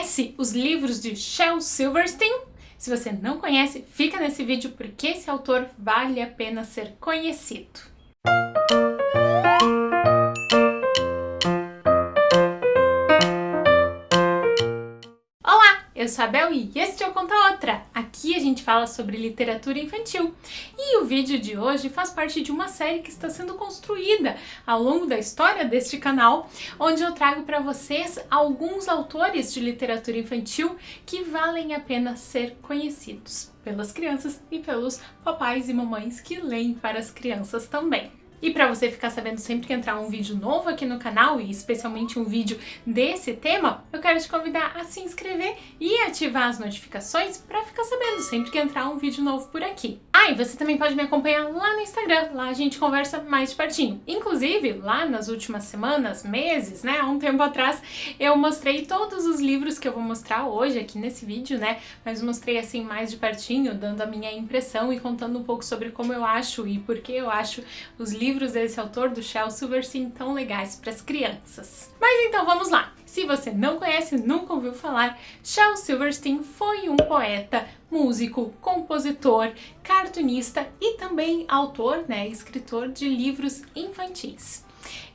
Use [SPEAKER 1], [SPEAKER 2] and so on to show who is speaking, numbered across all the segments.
[SPEAKER 1] Conhece os livros de Shel Silverstein? Se você não conhece, fica nesse vídeo porque esse autor vale a pena ser conhecido. Olá, eu sou a Bel e este é o Conta Outra. Aqui a gente fala sobre literatura infantil. E o vídeo de hoje faz parte de uma série que está sendo construída ao longo da história deste canal, onde eu trago para vocês alguns autores de literatura infantil que valem a pena ser conhecidos pelas crianças e pelos papais e mamães que leem para as crianças também. E para você ficar sabendo sempre que entrar um vídeo novo aqui no canal, e especialmente um vídeo desse tema, eu quero te convidar a se inscrever e ativar as notificações para ficar sabendo sempre que entrar um vídeo novo por aqui. Ah, e você também pode me acompanhar lá no Instagram, lá a gente conversa mais de pertinho. Inclusive, lá nas últimas semanas, meses, né, há um tempo atrás, eu mostrei todos os livros que eu vou mostrar hoje aqui nesse vídeo, né, mas mostrei assim mais de pertinho, dando a minha impressão e contando um pouco sobre como eu acho e por que eu acho os livros desse autor, do Shel Silverstein, tão legais para as crianças. Mas então vamos lá! Se você não conhece, nunca ouviu falar, Shel Silverstein foi um poeta, músico, compositor, cartunista e também autor, escritor de livros infantis.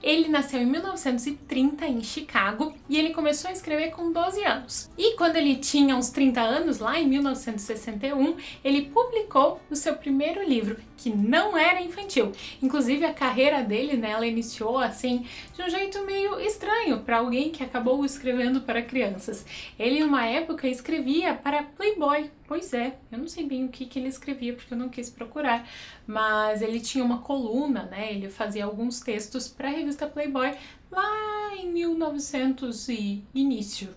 [SPEAKER 1] Ele nasceu em 1930 em Chicago e ele começou a escrever com 12 anos. E quando ele tinha uns 30 anos, lá em 1961, ele publicou o seu primeiro livro, que não era infantil. Inclusive a carreira dele, ela iniciou assim, de um jeito meio estranho para alguém que acabou escrevendo para crianças. Ele, numa época, escrevia para Playboy. Pois é, eu não sei bem o que ele escrevia porque eu não quis procurar, mas ele tinha uma coluna, ele fazia alguns textos para a revista Playboy lá em 1900 e início.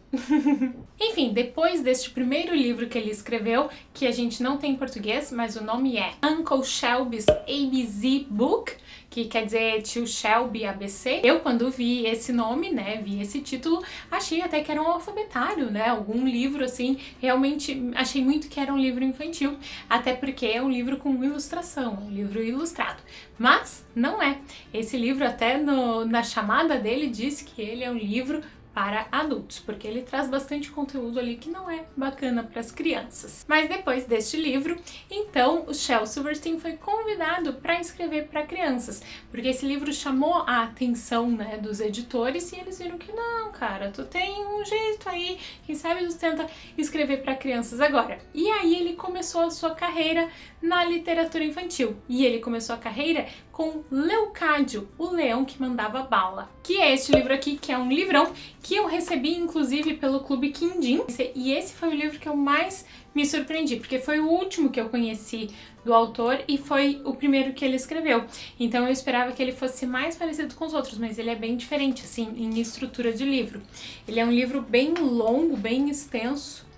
[SPEAKER 1] Enfim, depois deste primeiro livro que ele escreveu, que a gente não tem em português, mas o nome é Uncle Shelby's ABC Book, que quer dizer Tio Shelby ABC. Eu, quando vi esse nome, vi esse título, achei até que era um alfabetário, algum livro assim, realmente achei muito que era um livro infantil, até porque é um livro com ilustração, um livro ilustrado. Mas não é. Esse livro, até na chamada dele, diz que ele é um livro para adultos, porque ele traz bastante conteúdo ali que não é bacana para as crianças. Mas depois deste livro, então, o Shel Silverstein foi convidado para escrever para crianças, porque esse livro chamou a atenção, dos editores, e eles viram que não, cara, tu tem um jeito aí, quem sabe tu tenta escrever para crianças agora. E aí ele começou a sua carreira na literatura infantil, e ele começou a carreira com Leocádio, o leão que mandava bala, que é este livro aqui, que é um livrão que eu recebi inclusive pelo Clube Quindim, e esse foi o livro que eu mais me surpreendi, porque foi o último que eu conheci do autor e foi o primeiro que ele escreveu. Então eu esperava que ele fosse mais parecido com os outros, mas ele é bem diferente, assim, em estrutura de livro. Ele é um livro bem longo, bem extenso,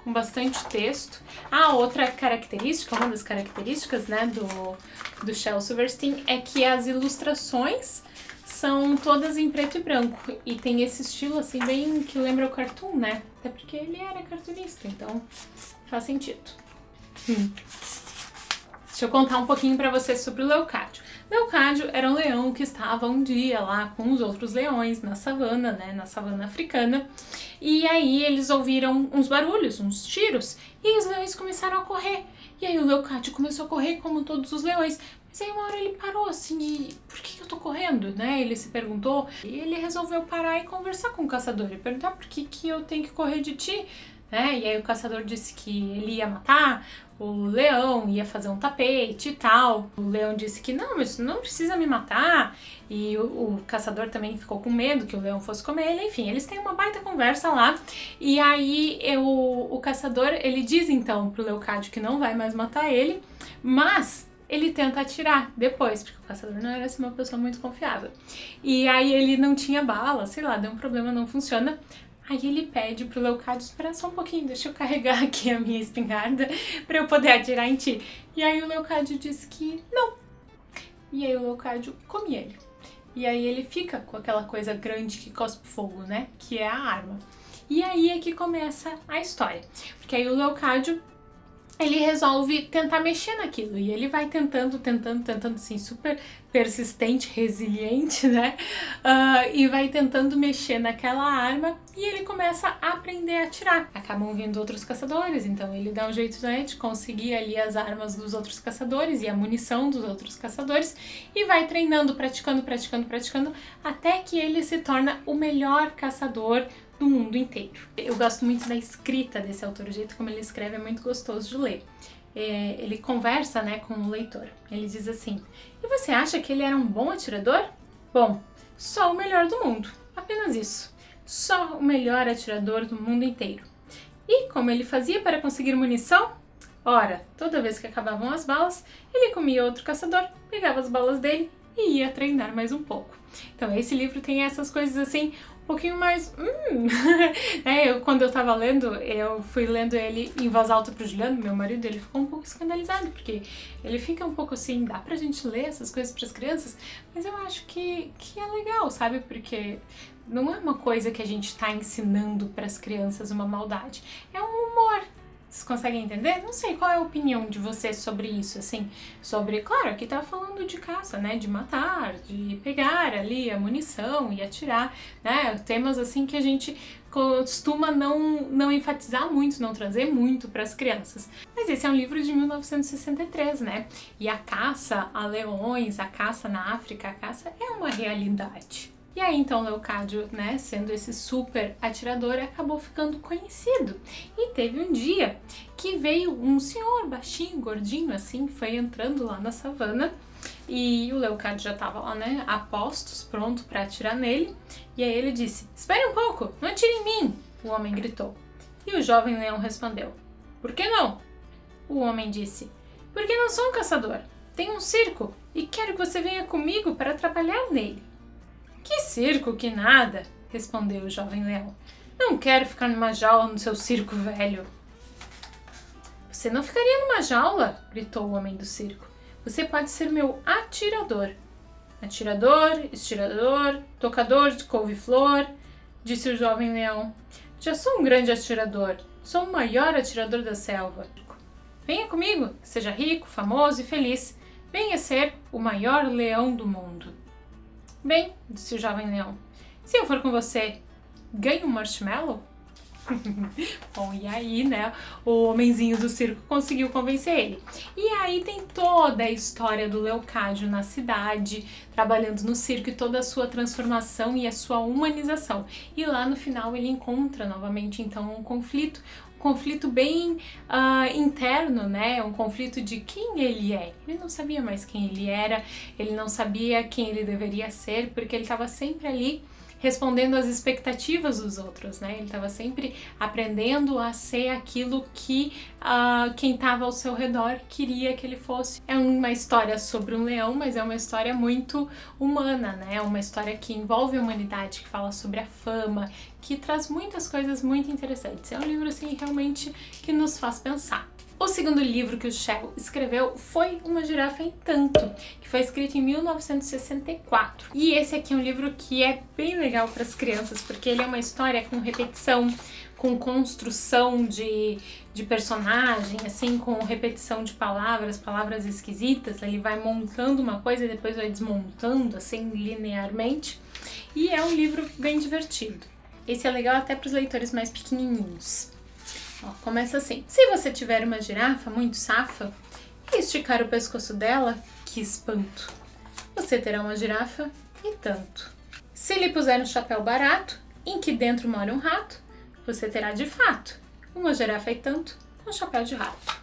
[SPEAKER 1] com bastante texto. Outra característica, uma das características, do Shel Silverstein é que as ilustrações são todas em preto e branco e tem esse estilo assim bem que lembra o cartoon, até porque ele era cartunista, então faz sentido. Deixa eu contar um pouquinho para vocês sobre o Leocádio. Leocádio era um leão que estava um dia lá com os outros leões na savana, na savana africana, e aí eles ouviram uns barulhos, uns tiros, e os leões começaram a correr. E aí o Leocádio começou a correr como todos os leões. Mas aí uma hora ele parou assim, e por que eu tô correndo, Ele se perguntou, e ele resolveu parar e conversar com o caçador e perguntar por que eu tenho que correr de ti, E aí o caçador disse que ele ia matar o leão, ia fazer um tapete e tal. O leão disse que não, mas não precisa me matar. E o caçador também ficou com medo que o leão fosse comer ele. Enfim, eles têm uma baita conversa lá. E aí o caçador, ele diz então pro Leocádio que não vai mais matar ele, mas ele tenta atirar depois, porque o caçador não era assim uma pessoa muito confiável. E aí ele não tinha bala, sei lá, deu um problema, não funciona. Aí ele pede pro Leocádio esperar só um pouquinho, deixa eu carregar aqui a minha espingarda pra eu poder atirar em ti. E aí o Leocádio disse que não. E aí o Leocádio come ele. E aí ele fica com aquela coisa grande que cospe fogo, que é a arma. E aí é que começa a história. Porque aí o Leocádio ele resolve tentar mexer naquilo, e ele vai tentando, assim, super persistente, resiliente, né? E vai tentando mexer naquela arma, e ele começa a aprender a atirar. Acabam vindo outros caçadores, então ele dá um jeito, né, de conseguir ali as armas dos outros caçadores e a munição dos outros caçadores, e vai treinando, praticando, até que ele se torna o melhor caçador do mundo inteiro. Eu gosto muito da escrita desse autor, o jeito como ele escreve é muito gostoso de ler. Ele conversa, né, com o leitor. Ele diz assim: e você acha que ele era um bom atirador? Bom, só o melhor do mundo, apenas isso. Só o melhor atirador do mundo inteiro. E como ele fazia para conseguir munição? Ora, toda vez que acabavam as balas, ele comia outro caçador, pegava as balas dele e ia treinar mais um pouco. Então esse livro tem essas coisas assim, um pouquinho mais... quando eu tava lendo, eu fui lendo ele em voz alta pro Juliano, meu marido, ele ficou um pouco escandalizado, porque ele fica um pouco assim, dá pra gente ler essas coisas pras crianças, mas eu acho que é legal, sabe? Porque não é uma coisa que a gente tá ensinando pras crianças uma maldade, é um humor. Vocês conseguem entender? Não sei qual é a opinião de vocês sobre isso, assim, sobre, claro, aqui tá falando de caça, né, de matar, de pegar ali a munição e atirar, né, temas assim que a gente costuma não enfatizar muito, não trazer muito para as crianças. Mas esse é um livro de 1963, né, e a caça a leões, a caça na África, a caça é uma realidade. E aí então Leocádio, né, sendo esse super atirador, acabou ficando conhecido. E teve um dia que veio um senhor baixinho, gordinho assim, foi entrando lá na savana, e o Leocádio já estava lá, né, a postos, pronto para atirar nele. E aí ele disse: espere um pouco, não atire em mim! O homem gritou. E o jovem leão respondeu: por que não? O homem disse: porque não sou um caçador, tenho um circo e quero que você venha comigo para trabalhar nele. Que circo, que nada, respondeu o jovem leão. Não quero ficar numa jaula no seu circo velho. Você não ficaria numa jaula, gritou o homem do circo. Você pode ser meu atirador. Atirador, estirador, tocador de couve-flor, disse o jovem leão. Já sou um grande atirador, sou o maior atirador da selva. Venha comigo, seja rico, famoso e feliz. Venha ser o maior leão do mundo. Bem, disse o jovem leão, se eu for com você, ganho um marshmallow? Bom, e aí, né, o homenzinho do circo conseguiu convencer ele. E aí tem toda a história do Leocádio na cidade, trabalhando no circo e toda a sua transformação e a sua humanização. E lá no final ele encontra novamente, então, um conflito bem interno, né? Um conflito de quem ele é. Ele não sabia mais quem ele era, ele não sabia quem ele deveria ser, porque ele estava sempre ali respondendo às expectativas dos outros, né? Ele estava sempre aprendendo a ser aquilo que quem estava ao seu redor queria que ele fosse. É uma história sobre um leão, mas é uma história muito humana, né? Uma história que envolve a humanidade, que fala sobre a fama, que traz muitas coisas muito interessantes. É um livro, assim, realmente que nos faz pensar. O segundo livro que o Shell escreveu foi Uma Girafa em Tanto, que foi escrito em 1964. E esse aqui é um livro que é bem legal para as crianças, porque ele é uma história com repetição, com construção de personagem, assim, com repetição de palavras esquisitas. Ele vai montando uma coisa e depois vai desmontando, assim, linearmente. E é um livro bem divertido. Esse é legal até para os leitores mais pequenininhos. Ó, começa assim. Se você tiver uma girafa muito safa e esticar o pescoço dela, que espanto! Você terá uma girafa e tanto. Se lhe puser um chapéu barato, em que dentro mora um rato, você terá de fato uma girafa e tanto com chapéu de rato.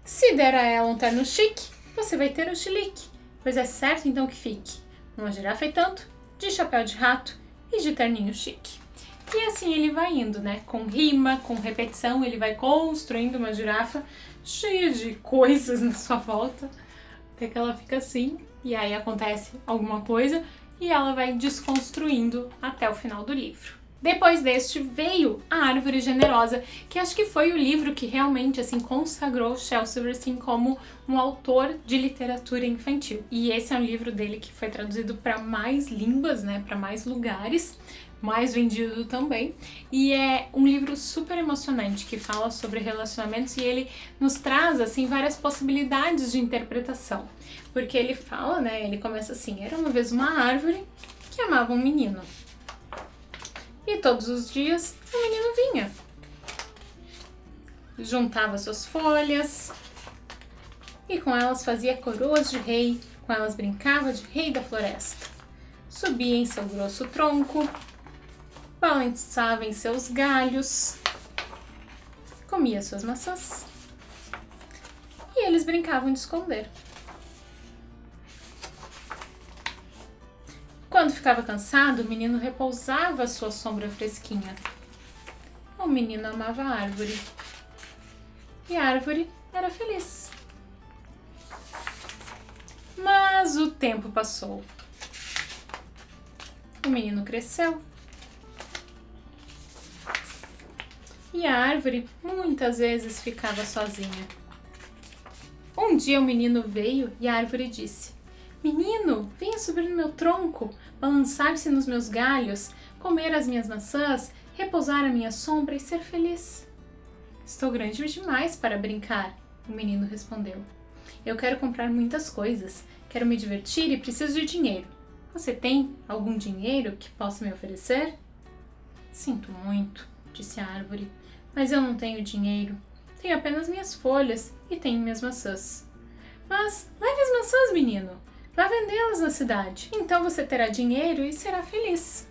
[SPEAKER 1] Se der a ela um terno chique, você vai ter um chilique, pois é certo então que fique uma girafa e tanto de chapéu de rato e de terninho chique. E assim ele vai indo, né? Com rima, com repetição, ele vai construindo uma girafa cheia de coisas na sua volta, até que ela fica assim, e aí acontece alguma coisa, e ela vai desconstruindo até o final do livro. Depois deste veio A Árvore Generosa, que acho que foi o livro que realmente assim consagrou Shel Silverstein como um autor de literatura infantil. E esse é um livro dele que foi traduzido para mais línguas, né, para mais lugares, mais vendido também, e é um livro super emocionante que fala sobre relacionamentos e ele nos traz assim várias possibilidades de interpretação, porque ele fala, né, ele começa assim: era uma vez uma árvore que amava um menino, e todos os dias o menino vinha, juntava suas folhas e com elas fazia coroas de rei, com elas brincava de rei da floresta, subia em seu grosso tronco, balançava em seus galhos, comia suas maçãs e eles brincavam de esconder. Quando ficava cansado, o menino repousava a sua sombra fresquinha. O menino amava a árvore e a árvore era feliz. Mas o tempo passou. O menino cresceu. E a árvore muitas vezes ficava sozinha. Um dia o menino veio e a árvore disse: menino, venha subir no meu tronco, balançar-se nos meus galhos, comer as minhas maçãs, repousar à minha sombra e ser feliz. Estou grande demais para brincar, o menino respondeu. Eu quero comprar muitas coisas, quero me divertir e preciso de dinheiro. Você tem algum dinheiro que possa me oferecer? Sinto muito, disse a árvore, mas eu não tenho dinheiro. Tenho apenas minhas folhas e tenho minhas maçãs. Mas leve as maçãs, menino. Vá vendê-las na cidade. Então você terá dinheiro e será feliz.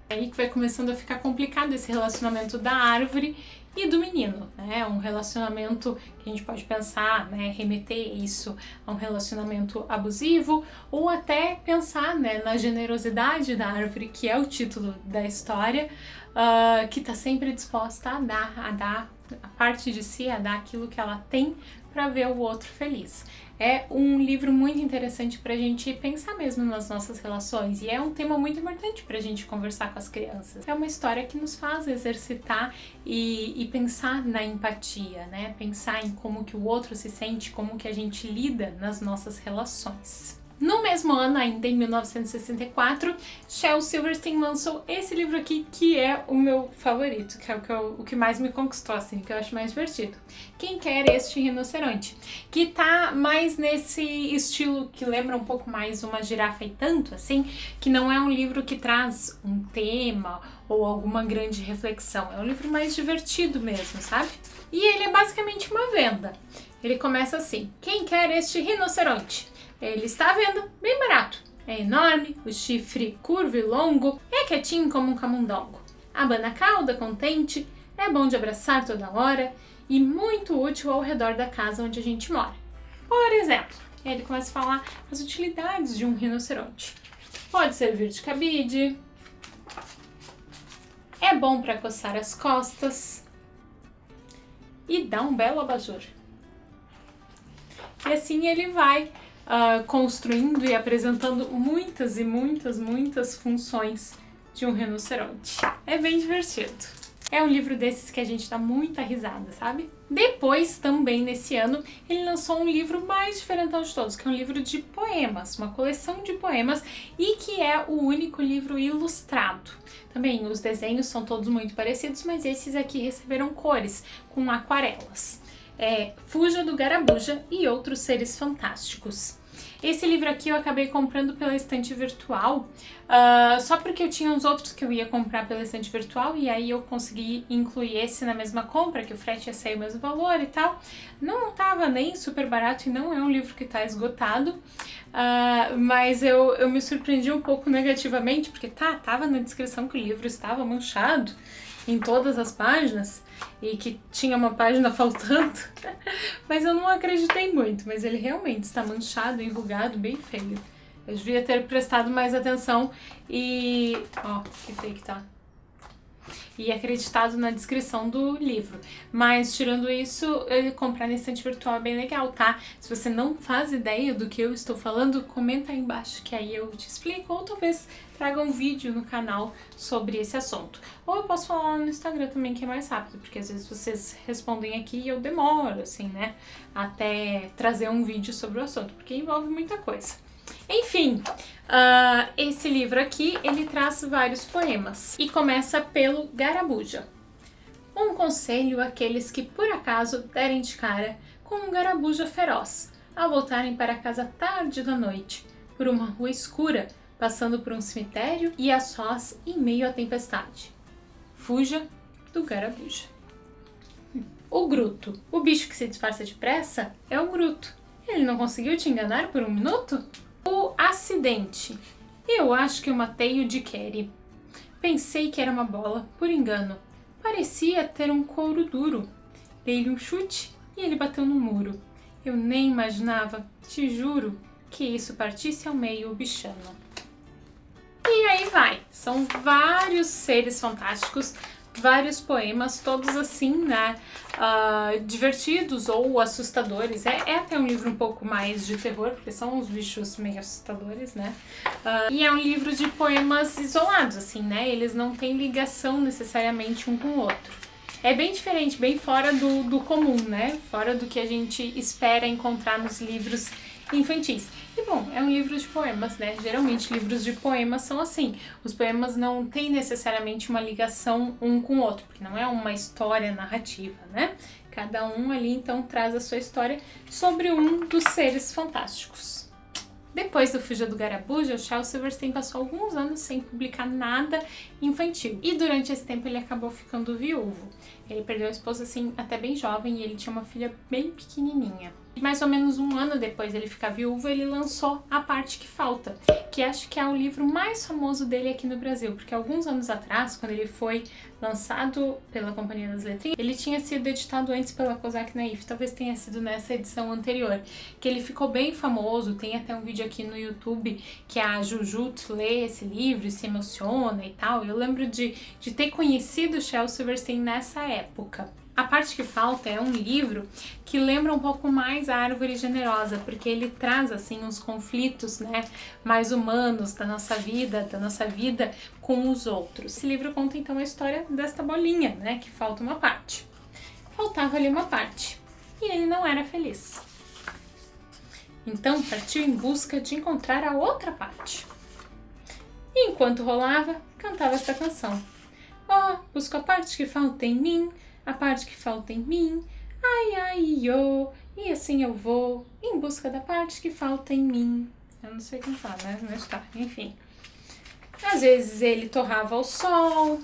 [SPEAKER 1] É aí que vai começando a ficar complicado esse relacionamento da árvore e do menino, né? Um relacionamento que a gente pode pensar, né, remeter isso a um relacionamento abusivo, ou até pensar, né, na generosidade da árvore, que é o título da história, que está sempre disposta a dar a parte de si, a dar aquilo que ela tem para ver o outro feliz. É um livro muito interessante para a gente pensar mesmo nas nossas relações, e é um tema muito importante para a gente conversar com as crianças. É uma história que nos faz exercitar e pensar na empatia, né? Pensar em como que o outro se sente, como que a gente lida nas nossas relações. No mesmo ano, ainda em 1964, Shel Silverstein lançou esse livro aqui, que é o meu favorito, que é o que mais me conquistou, assim, que eu acho mais divertido. Quem Quer Este Rinoceronte? Que tá mais nesse estilo que lembra um pouco mais Uma Girafa e Tanto, assim, que não é um livro que traz um tema ou alguma grande reflexão. É um livro mais divertido mesmo, sabe? E ele é basicamente uma venda. Ele começa assim: quem quer este rinoceronte? Ele está à venda, bem barato. É enorme, o chifre curvo e longo, é quietinho como um camundongo. Abana a cauda, contente, é bom de abraçar toda hora e muito útil ao redor da casa onde a gente mora. Por exemplo, ele começa a falar as utilidades de um rinoceronte. Pode servir de cabide, é bom para coçar as costas e dá um belo abajur. E assim ele vai construindo e apresentando muitas e muitas funções de um rinoceronte. É bem divertido. É um livro desses que a gente dá muita risada, sabe? Depois, também nesse ano, ele lançou um livro mais diferentão de todos, que é um livro de poemas, uma coleção de poemas, e que é o único livro ilustrado. Também os desenhos são todos muito parecidos, mas esses aqui receberam cores, com aquarelas. Fuja do Garabuja e Outros Seres Fantásticos. Esse livro aqui eu acabei comprando pela estante virtual, só porque eu tinha uns outros que eu ia comprar pela estante virtual, e aí eu consegui incluir esse na mesma compra, que o frete ia sair o mesmo valor e tal. Não tava nem super barato e não é um livro que tá esgotado, mas eu me surpreendi um pouco negativamente, porque tava na descrição que o livro estava manchado em todas as páginas e que tinha uma página faltando, mas eu não acreditei muito, mas ele realmente está manchado, enrugado, bem feio. Eu devia ter prestado mais atenção e... ó, que feio que tá. E acreditado na descrição do livro. Mas, tirando isso, comprar na estante virtual é bem legal, tá? Se você não faz ideia do que eu estou falando, comenta aí embaixo que aí eu te explico, ou talvez traga um vídeo no canal sobre esse assunto. Ou eu posso falar lá no Instagram também, que é mais rápido, porque às vezes vocês respondem aqui e eu demoro, assim, né, até trazer um vídeo sobre o assunto, porque envolve muita coisa. Enfim, esse livro aqui, ele traz vários poemas e começa pelo Garabuja. Um conselho àqueles que por acaso derem de cara com um garabuja feroz, ao voltarem para casa tarde da noite, por uma rua escura, passando por um cemitério e a sós em meio à tempestade. Fuja do garabuja. O Gruto. O bicho que se disfarça depressa é o Gruto. Ele não conseguiu te enganar por um minuto? O Acidente. Eu acho que eu matei o Diqueri. Pensei que era uma bola, por engano. Parecia ter um couro duro. Dei-lhe um chute e ele bateu no muro. Eu nem imaginava, te juro, que isso partisse ao meio o bichano. E aí vai. São vários seres fantásticos, vários poemas, todos assim, né, divertidos ou assustadores. É até um livro um pouco mais de terror, porque são uns bichos meio assustadores, né? E é um livro de poemas isolados, assim, né? Eles não têm ligação necessariamente um com o outro. É bem diferente, bem fora do comum, né? Fora do que a gente espera encontrar nos livros infantis. E bom, é um livro de poemas, né? Geralmente livros de poemas são assim. Os poemas não têm necessariamente uma ligação um com o outro, porque não é uma história narrativa, né? Cada um ali então traz a sua história sobre um dos seres fantásticos. Depois do Fuja do Garabuja, o Charles Silverstein passou alguns anos sem publicar nada infantil. E durante esse tempo ele acabou ficando viúvo. Ele perdeu a esposa assim até bem jovem e ele tinha uma filha bem pequenininha. E mais ou menos um ano depois dele ficar viúvo, ele lançou A Parte que Falta, que acho que é o livro mais famoso dele aqui no Brasil, porque alguns anos atrás, quando ele foi lançado pela Companhia das Letrinhas, ele tinha sido editado antes pela Kozak Naif, talvez tenha sido nessa edição anterior, que ele ficou bem famoso. Tem até um vídeo aqui no YouTube que a Jujut lê esse livro e se emociona e tal. Eu lembro de ter conhecido o Shel Silverstein nessa época. A Parte que Falta é um livro que lembra um pouco mais a Árvore Generosa, porque ele traz assim uns conflitos, né, mais humanos da nossa vida com os outros. Esse livro conta então a história desta bolinha, né, que falta uma parte. Faltava ali uma parte e ele não era feliz. Então partiu em busca de encontrar a outra parte. E enquanto rolava, cantava esta canção. Oh, busco a parte que falta em mim, a parte que falta em mim, ai, ai, yo, e assim eu vou, em busca da parte que falta em mim. Eu não sei cantar, né? Mas tá, enfim. Às vezes ele torrava ao sol,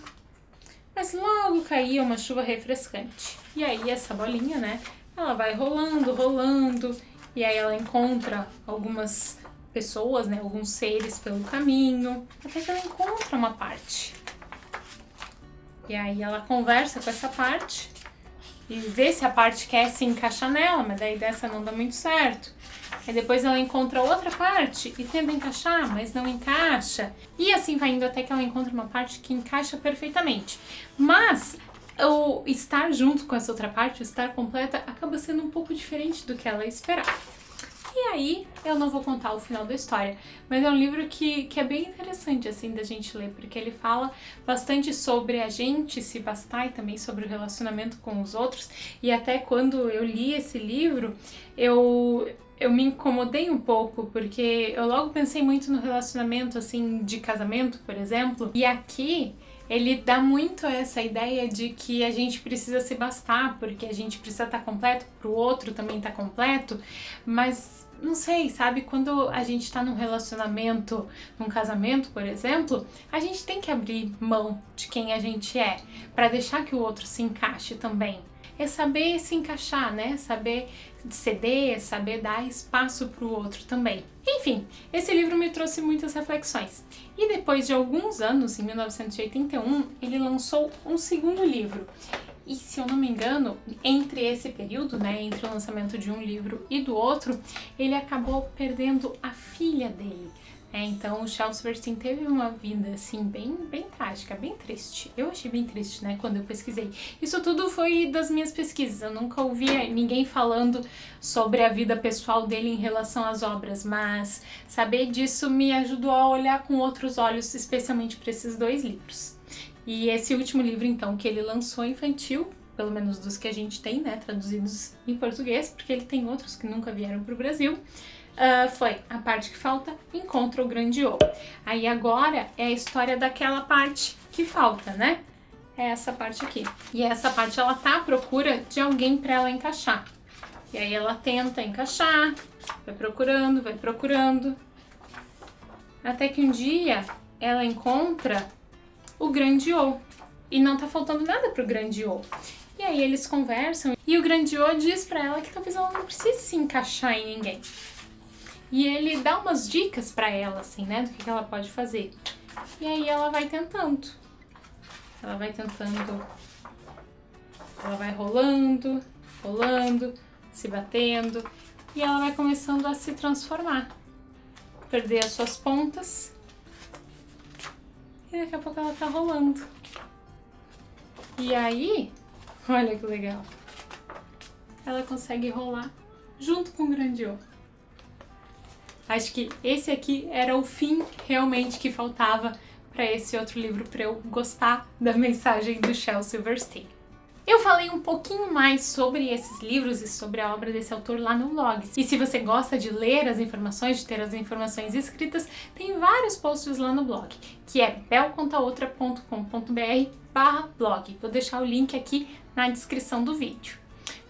[SPEAKER 1] mas logo caía uma chuva refrescante. E aí essa bolinha, né, ela vai rolando, rolando, e aí ela encontra algumas pessoas, né, alguns seres pelo caminho, até que ela encontra uma parte. E aí ela conversa com essa parte e vê se a parte quer se encaixar nela, mas daí dessa não dá muito certo. Aí depois ela encontra outra parte e tenta encaixar, mas não encaixa. E assim vai indo até que ela encontra uma parte que encaixa perfeitamente. Mas o estar junto com essa outra parte, o estar completa, acaba sendo um pouco diferente do que ela esperava. E aí, eu não vou contar o final da história, mas é um livro que é bem interessante, assim, da gente ler, porque ele fala bastante sobre a gente se bastar e também sobre o relacionamento com os outros. E até quando eu li esse livro, eu me incomodei um pouco, porque eu logo pensei muito no relacionamento, assim, de casamento, por exemplo. E aqui ele dá muito essa ideia de que a gente precisa se bastar, porque a gente precisa estar completo, pro outro também estar completo, mas não sei, sabe? Quando a gente tá num relacionamento, num casamento, por exemplo, a gente tem que abrir mão de quem a gente é, para deixar que o outro se encaixe também. É saber se encaixar, né? Saber ceder, saber dar espaço para o outro também. Enfim, esse livro me trouxe muitas reflexões. E depois de alguns anos, em 1981, ele lançou um segundo livro. E se eu não me engano, entre esse período, né, entre o lançamento de um livro e do outro, ele acabou perdendo a filha dele. Então o Charles Silverstein teve uma vida assim bem trágica, bem triste. Eu achei bem triste, né, quando eu pesquisei. Isso tudo foi das minhas pesquisas. Eu nunca ouvi ninguém falando sobre a vida pessoal dele em relação às obras, mas saber disso me ajudou a olhar com outros olhos, especialmente para esses dois livros. E esse último livro, então, que ele lançou infantil, pelo menos dos que a gente tem, né, traduzidos em português, porque ele tem outros que nunca vieram para o Brasil, Foi a parte que falta, encontra o grande O. Aí agora é a história daquela parte que falta, né? É essa parte aqui. E essa parte ela tá à procura de alguém para ela encaixar. E aí ela tenta encaixar, vai procurando, até que um dia ela encontra o grande O. E não tá faltando nada pro grande O. E aí eles conversam e o grande O diz pra ela que talvez ela não precise se encaixar em ninguém. E ele dá umas dicas pra ela, assim, né, do que ela pode fazer. E aí ela vai tentando. Ela vai rolando, se batendo, e ela vai começando a se transformar. Perder as suas pontas. E daqui a pouco ela tá rolando. E aí, olha que legal. Ela consegue rolar junto com o grande O. Acho que esse aqui era o fim realmente que faltava para esse outro livro para eu gostar da mensagem do Shel Silverstein. Eu falei um pouquinho mais sobre esses livros e sobre a obra desse autor lá no blog. E se você gosta de ler as informações, de ter as informações escritas, tem vários posts lá no blog, que é belcontaoutra.com.br/blog. Vou deixar o link aqui na descrição do vídeo.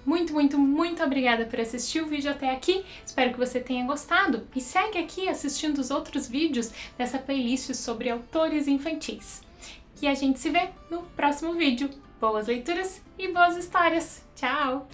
[SPEAKER 1] Muito obrigada por assistir o vídeo até aqui, espero que você tenha gostado e segue aqui assistindo os outros vídeos dessa playlist sobre autores infantis. E a gente se vê no próximo vídeo. Boas leituras e boas histórias! Tchau!